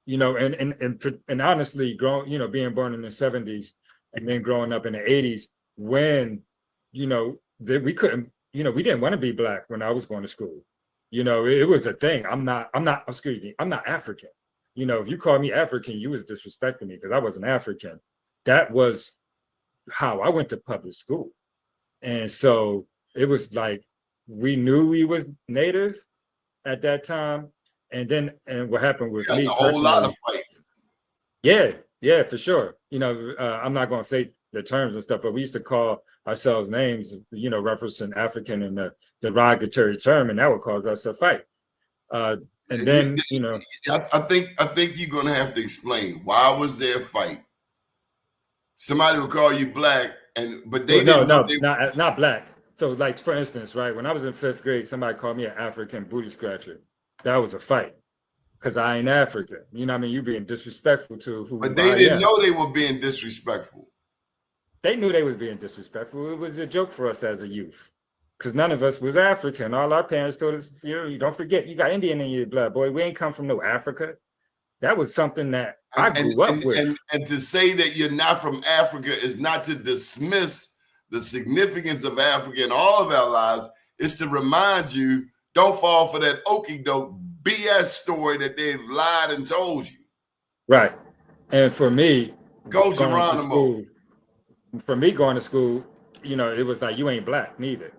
and honestly, being born in the 70s and then growing up in the 80s when, we couldn't, we didn't want to be Black when I was going to school. It was a thing. I'm not African. If you called me African, you was disrespecting me because I wasn't African. That was how I went to public school. And so it was like, we knew we was Native at that time. And what happened with me, a whole lot of fight. Yeah, for sure. I'm not going to say the terms and stuff, but we used to call ourselves names, referencing African in a derogatory term, and that would cause us a fight. And then, I think you're going to have to explain, why was there a fight? Somebody would call you Black, but they didn't know not Black. So, like, for instance, right, when I was in 5th grade, somebody called me an African booty scratcher. That was a fight because I ain't African. You know what I mean? You being disrespectful to who. But they didn't know they were being disrespectful. They knew they was being disrespectful. It was a joke for us as a youth because none of us was African. All our parents told us, you don't forget, you got Indian in your blood, boy. We ain't come from no Africa. That was something that I grew up with. And to say that you're not from Africa is not to dismiss the significance of Africa in all of our lives. It's to remind you, don't fall for that okey-doke BS story that they've lied and told you. Right. And for me, going to school, it was like, you ain't Black neither.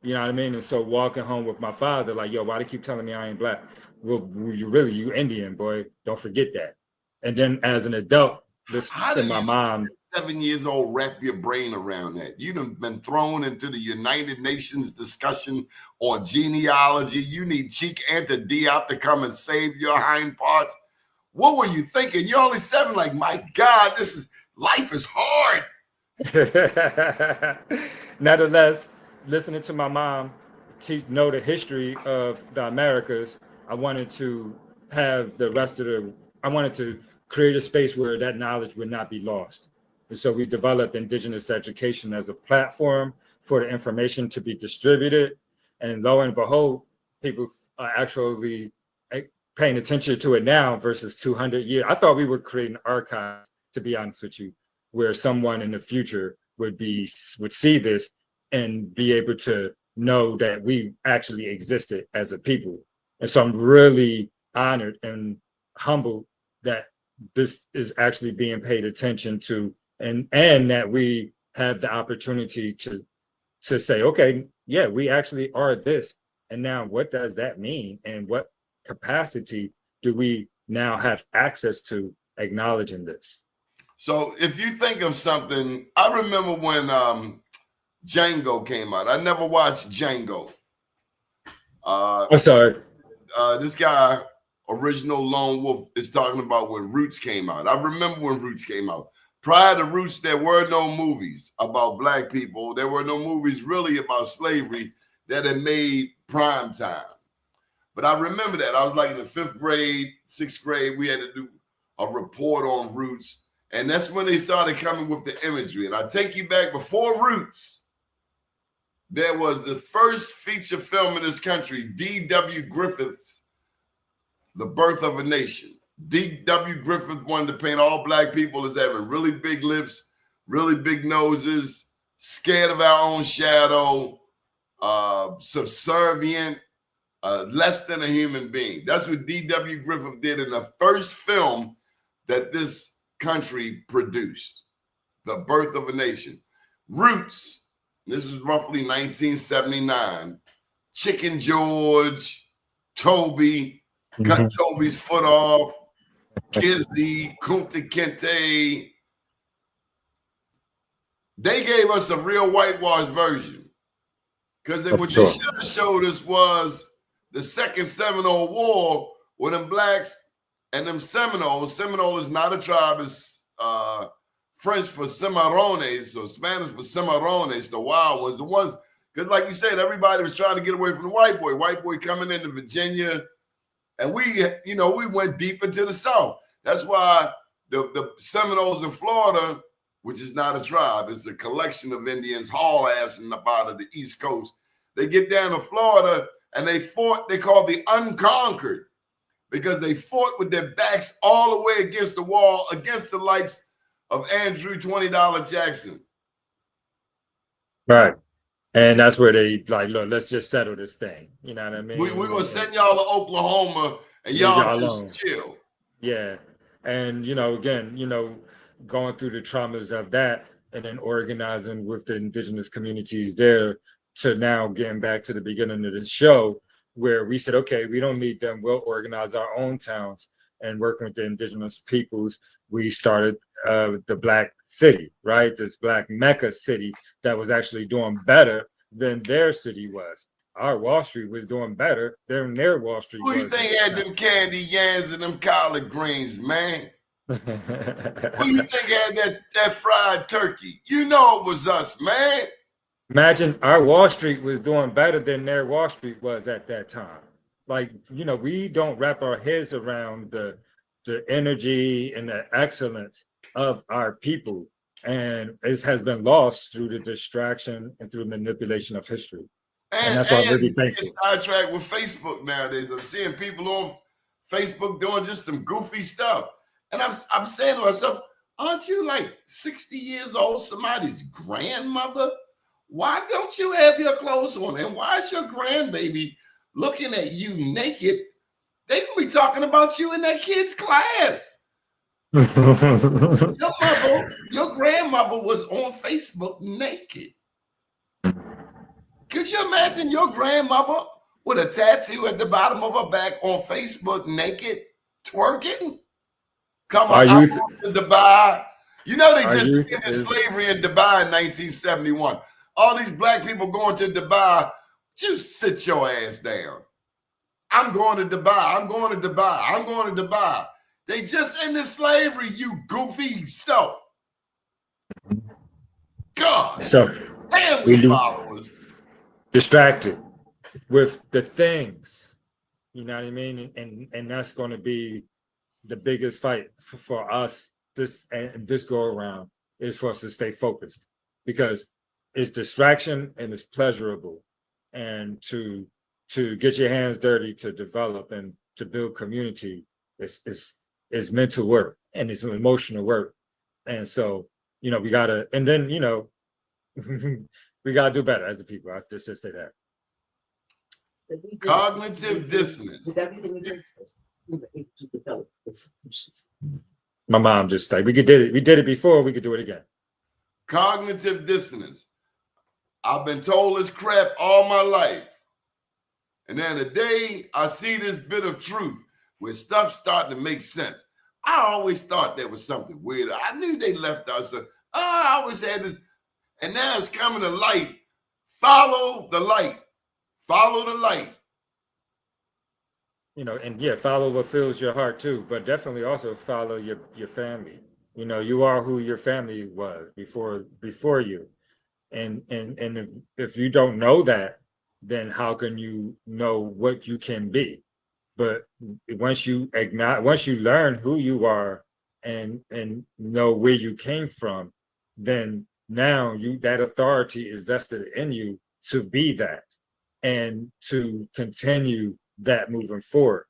You know what I mean? And so walking home with my father, like, yo, why do you keep telling me I ain't Black? Well, you Indian, boy. Don't forget that. And then as an adult, listen to my mom. 7 years old, wrap your brain around that. You done been thrown into the United Nations discussion on genealogy. You need Cheek Anta Diop to come and save your hind parts. What were you thinking? You're only 7. Like, my God, life is hard. Nevertheless, listening to my mom know the history of the Americas, I wanted to have I wanted to create a space where that knowledge would not be lost. And so we developed Indigenous education as a platform for the information to be distributed. And lo and behold, people are actually paying attention to it now versus 200 years. I thought we were creating archives, to be honest with you, where someone in the future would see this and be able to know that we actually existed as a people. And so I'm really honored and humbled that this is actually being paid attention to, and that we have the opportunity to say, okay, yeah, we actually are this. And now what does that mean? And what capacity do we now have access to acknowledging this? So if you think of something, I remember when Django came out. I never watched Django. I'm sorry. This guy, Original Lone Wolf, is talking about when Roots came out. I remember when Roots came out. Prior to Roots, there were no movies about Black people. There were no movies really about slavery that had made prime time. But I remember that. I was like in the 5th grade, 6th grade. We had to do a report on Roots. And that's when they started coming with the imagery. And I take you back before Roots. There was the first feature film in this country, D.W. Griffith's The Birth of a Nation. D.W. Griffith wanted to paint all Black people as having really big lips, really big noses, scared of our own shadow, subservient, less than a human being. That's what D.W. Griffith did in the first film that this country produced, The Birth of a Nation. Roots, this was roughly 1979. Chicken George, Toby, cut Toby's foot off, Kizzy, Kunta Kinte. They gave us a real whitewashed version, because what they should have showed us was the Second Seminole War with them blacks and them Seminoles. Seminole is not a tribe, it's French for Cimarrones, or Spanish for Cimarrones, the wild ones, the ones, because like you said, everybody was trying to get away from the white boy. White boy coming into Virginia, and we went deep into the South. That's why the Seminoles in Florida, which is not a tribe, it's a collection of Indians haul ass in the part of the East Coast. They get down to Florida and they fought, they called the Unconquered, because they fought with their backs all the way against the wall, against the likes of Andrew $20 Jackson. Right. And that's where they like, look, let's just settle this thing. You know what I mean? We're going to send y'all to Oklahoma and y'all just alone. Chill. Yeah. And, again, going through the traumas of that and then organizing with the indigenous communities there to now getting back to the beginning of the show where we said, okay, we don't need them. We'll organize our own towns, and working with the indigenous peoples. We started the Black City, right? This Black Mecca city that was actually doing better than their city was. Our Wall Street was doing better than their Wall Street was. Who you think had them candy yams and them collard greens, man? Who you think had that fried turkey? You know it was us, man. Imagine our Wall Street was doing better than their Wall Street was at that time. Like, we don't wrap our heads around the energy and the excellence of our people. And it has been lost through the distraction and through manipulation of history. And that's why I'm really thankful. It's sidetracked with Facebook nowadays. I'm seeing people on Facebook doing just some goofy stuff. And I'm saying to myself, aren't you like 60 years old, somebody's grandmother? Why don't you have your clothes on? And why is your grandbaby looking at you naked? They can be talking about you in that kid's class. Your grandmother was on Facebook naked. Could you imagine your grandmother with a tattoo at the bottom of her back on Facebook naked, twerking? Come on, I'm going to Dubai. They just ended slavery in Dubai in 1971. All these black people going to Dubai, just sit your ass down. I'm going to Dubai. I'm going to Dubai. I'm going to Dubai. They just ended slavery, you goofy self. God. So damn, we followers. Distracted with the things. You know what I mean? And that's going to be the biggest fight for us this go around, is for us to stay focused, because it's distraction and it's pleasurable, and to get your hands dirty, to develop and to build community is mental work and it's emotional work. And so we gotta, and then we gotta do better as a people. I just say that. Cognitive dissonance. My mom just like, we did it before, we could do it again. Cognitive dissonance. I've been told this crap all my life. And then the day I see this bit of truth where stuff's starting to make sense. I always thought there was something weird. I knew they left us. I always had this. And now it's coming to light. Follow the light. Follow the light. And follow what fills your heart too, but definitely also follow your family. You are who your family was before you. And if you don't know that, then how can you know what you can be? But once you learn who you are and know where you came from, then now that authority is vested in you to be that and to continue that moving forward.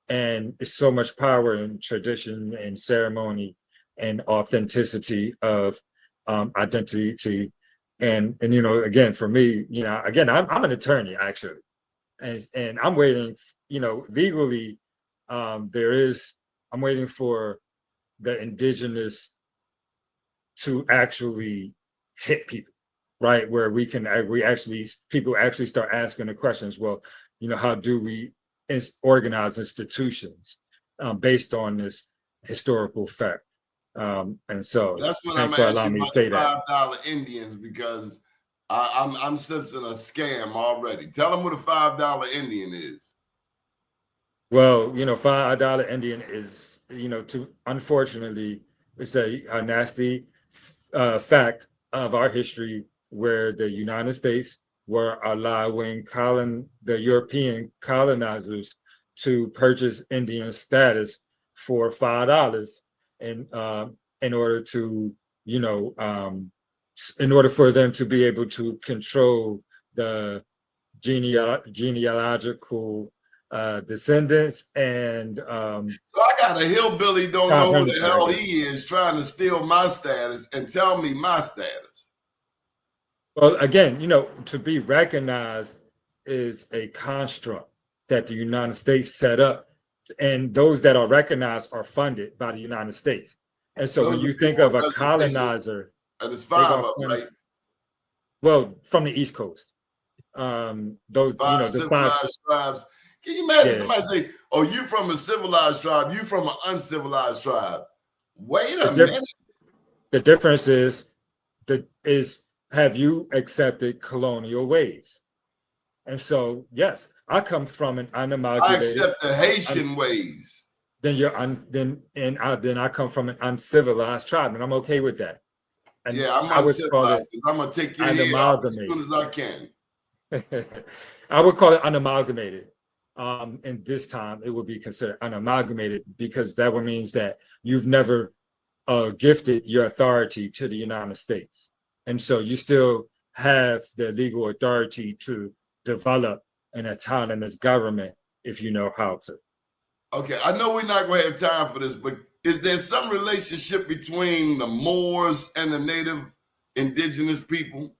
And it's so much power in tradition and ceremony and authenticity of identity. And you know, again, for me, you know, again, I'm an attorney actually, and I'm waiting, you know, legally, I'm waiting for the indigenous to actually hit people, right? Where people actually start asking the questions. Well, you know, how do we organize institutions based on this historical fact? And so That's when I'm thanks for asking allowing me to about say the that. $5 Indians, because I'm sensing a scam already. Tell them what a $5 Indian is. Well, you know, $5 Indian is, you know, unfortunately, it's a nasty fact of our history where the United States were allowing the European colonizers to purchase Indian status for $5 in order to, you know, in order for them to be able to control the genealogical descendants and So I got a hillbilly, don't know who the sovereignty, I hell guess. he is, trying to steal my status and tell me my status. Well, again, you know, to be recognized is a construct that the United States set up, and those that are recognized are funded by the United States. And so when Those are you think people of on a reservations, colonizer, and there's they 5 are of them, funded, right? well, from the East Coast. Those, you 5 know, the five, civilized tribes. Can you imagine yeah. somebody say, "Oh, you from a civilized tribe, you from an uncivilized tribe"? Wait The, a minute. the difference is have you accepted colonial ways? And so, yes, I come from an I unamalgamated, accept the Haitian ways. then I come from an uncivilized tribe, and I'm okay with that. And Yeah, I'm I would call it uncivilized because I'm gonna take your head off as soon unamalgamated. as I can. I would call it unamalgamated. And this time it would be considered unamalgamated because that would means that you've never gifted your authority to the United States. And so you still have the legal authority to develop an autonomous government if you know how to. Okay, I know we're not going to have time for this, but is there some relationship between the Moors and the native indigenous people?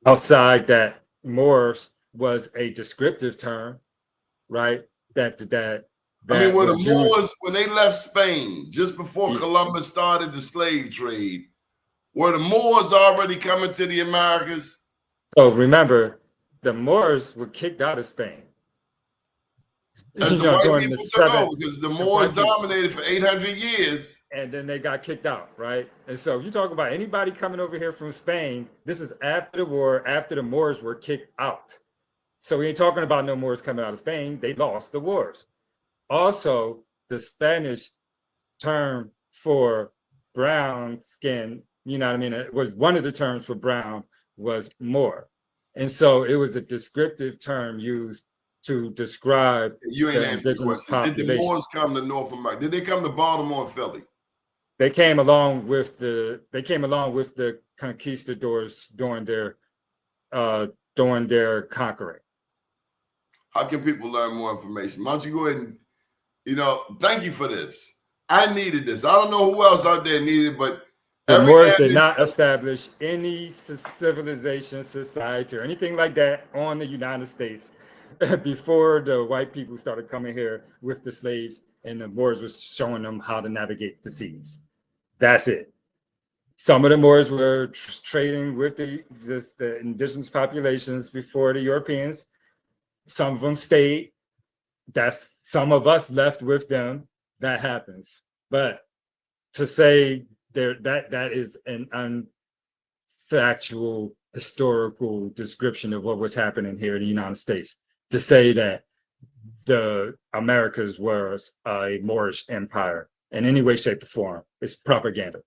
Outside that, Moors was a descriptive term, right? I mean, That were the was used. Moors, when they left Spain, just before Columbus started the slave trade, were the Moors already coming to the Americas? So remember, the Moors were kicked out of Spain. As You the know, white during people took over, because the the Moors white people, dominated for 800 years. and then they got kicked out, right? And so you talk about anybody coming over here from Spain. This is after the war, after the Moors were kicked out. So we ain't talking about no Moors coming out of Spain. They lost the wars. Also, the Spanish term for brown skin, you know what I mean? It was one of the terms for brown was Moor. And so it was a descriptive term used to describe You ain't the answered the indigenous question. Did the population. Moors come to North America? Did they come to Baltimore and Philly? They came along with the conquistadors during their conquering. How can people learn more information? Why don't you go ahead and, thank you for this. I needed this. I don't know who else out there needed it, but The every Moors now did and not establish any civilization, society, or anything like that on the United States before the white people started coming here with the slaves, and the Moors was showing them how to navigate the seas. That's it. Some of the Moors were trading with the indigenous populations before the Europeans. Some of them stayed. Some of us left with them. That happens. But to say that is an unfactual historical description of what was happening here in the United States. To say that the Americas was a Moorish empire in any way, shape, or form is propaganda.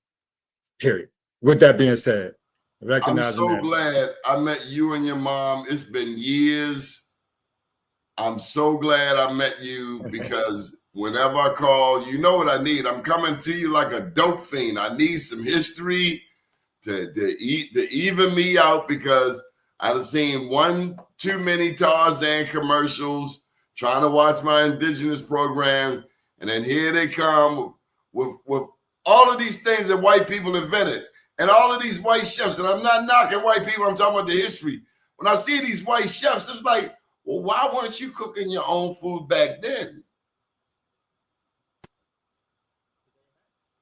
Period. With that being said, I'm recognizing so that. glad I met you and your mom. It's been years. I'm so glad I met you because whenever I call, you know what I need. I'm coming to you like a dope fiend. I need some history to even me out because I've seen one too many Tarzan commercials trying to watch my indigenous program, and then here they come with all of these things that white people invented. And all of these white chefs, and I'm not knocking white people, I'm talking about the history. When I see these white chefs, it's like, well, why weren't you cooking your own food back then?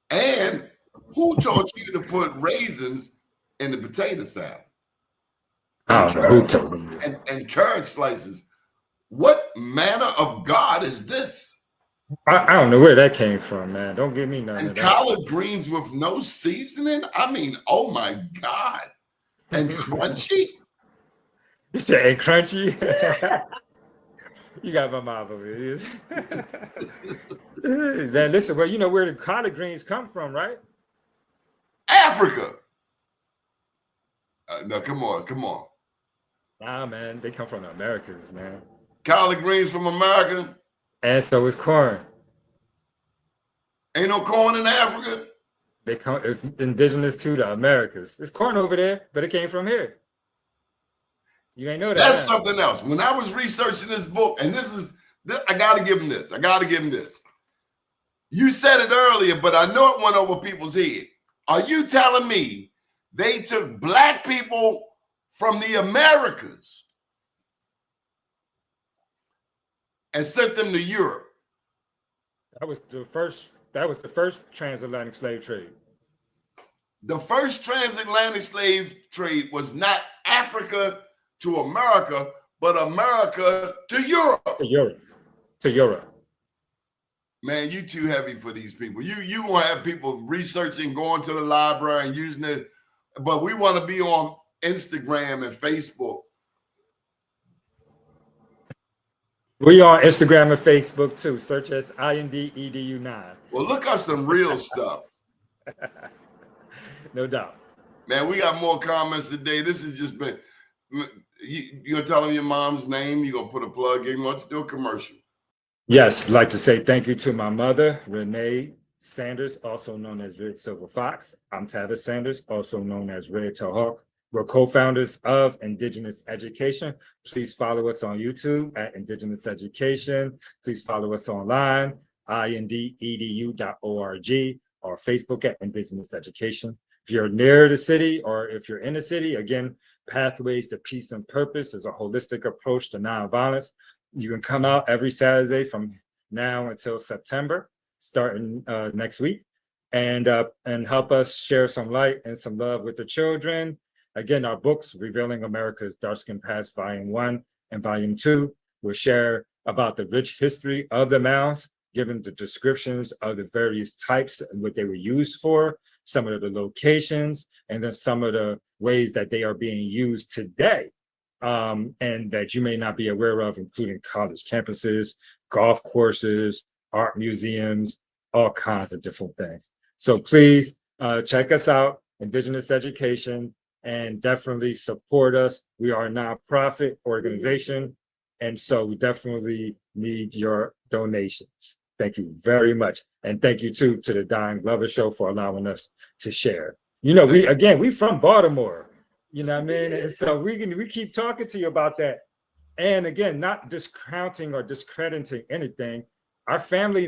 And who taught you to put raisins in the potato salad? I don't know who told me. And carrot slices. What manner of God is this? I don't know where that came from, man. Don't give me none And of that. collard greens with no seasoning? I mean, oh my God. And crunchy? You said and crunchy? You got my mouth over here. Man, listen, well, you know where the collard greens come from, right? Africa. No, come on. Nah, man, they come from the Americas, man. Collard greens from America? And so is corn. Ain't no corn in Africa? It's indigenous to the Americas. There's corn over there, but it came from here. You ain't know that. That's something else. When I was researching this book, and I got to give him this. You said it earlier, but I know it went over people's head. Are you telling me they took black people from the Americas and sent them to Europe? That was the first transatlantic slave trade. The first transatlantic slave trade was not Africa to America, but America to Europe. To Europe. Man, you too heavy for these people. You want to have people researching, going to the library and using it, but we want to be on Instagram and Facebook. We on Instagram and Facebook too. Search as INDEDU9. Well, look up some real stuff. No doubt. Man, we got more comments today. This has just been, you're going to tell them your mom's name? You're going to put a plug in? Why don't you do a commercial? Yes, I'd like to say thank you to my mother, Renee Sanders, also known as Red Silver Fox. I'm Tavis Sanders, also known as Red Tail Hawk. We're co-founders of Indigenous Education. Please follow us on YouTube at Indigenous Education. Please follow us online, indedu.org, or Facebook at Indigenous Education. If you're near the city or if you're in the city, again, Pathways to Peace and Purpose is a holistic approach to nonviolence. You can come out every Saturday from now until September, starting next week, and help us share some light and some love with the children. Again, our books, Revealing America's Dark-Skinned Past, Volume 1 and Volume 2, will share about the rich history of the mounds, given the descriptions of the various types and what they were used for, some of the locations, and then some of the ways that they are being used today. And that you may not be aware of, including college campuses, golf courses, art museums, all kinds of different things. So please check us out, Indigenous Education, and definitely support us. We are a nonprofit organization, and so we definitely need your donations. Thank you very much. And thank you too to the Don Glover Show for allowing us to share. You know, we from Baltimore. You know what I mean? And so we keep talking to you about that. And again, not discounting or discrediting anything. Our family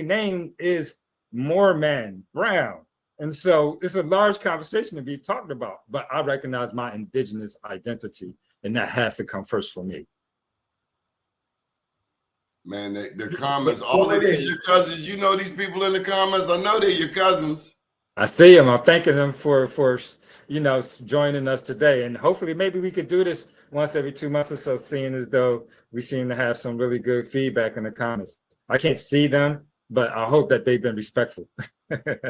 name is Moorman Brown. And so it's a large conversation to be talked about, but I recognize my indigenous identity, and that has to come first for me. Man, the comments, all of these your cousins. You know these people in the comments. I know they're your cousins. I see them. I'm thanking them for joining us today. And hopefully maybe we could do this once every 2 months or so, seeing as though we seem to have some really good feedback in the comments. I can't see them, but I hope that they've been respectful.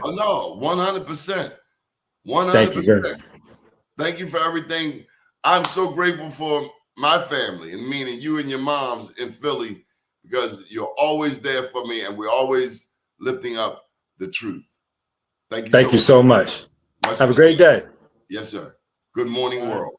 Oh, no, 100%. 100%. Thank you for everything. I'm so grateful for my family, and meaning you and your moms in Philly, because you're always there for me, and we're always lifting up the truth. Thank you. Thank you so much. Have a great day. Yes, sir. Good morning, world.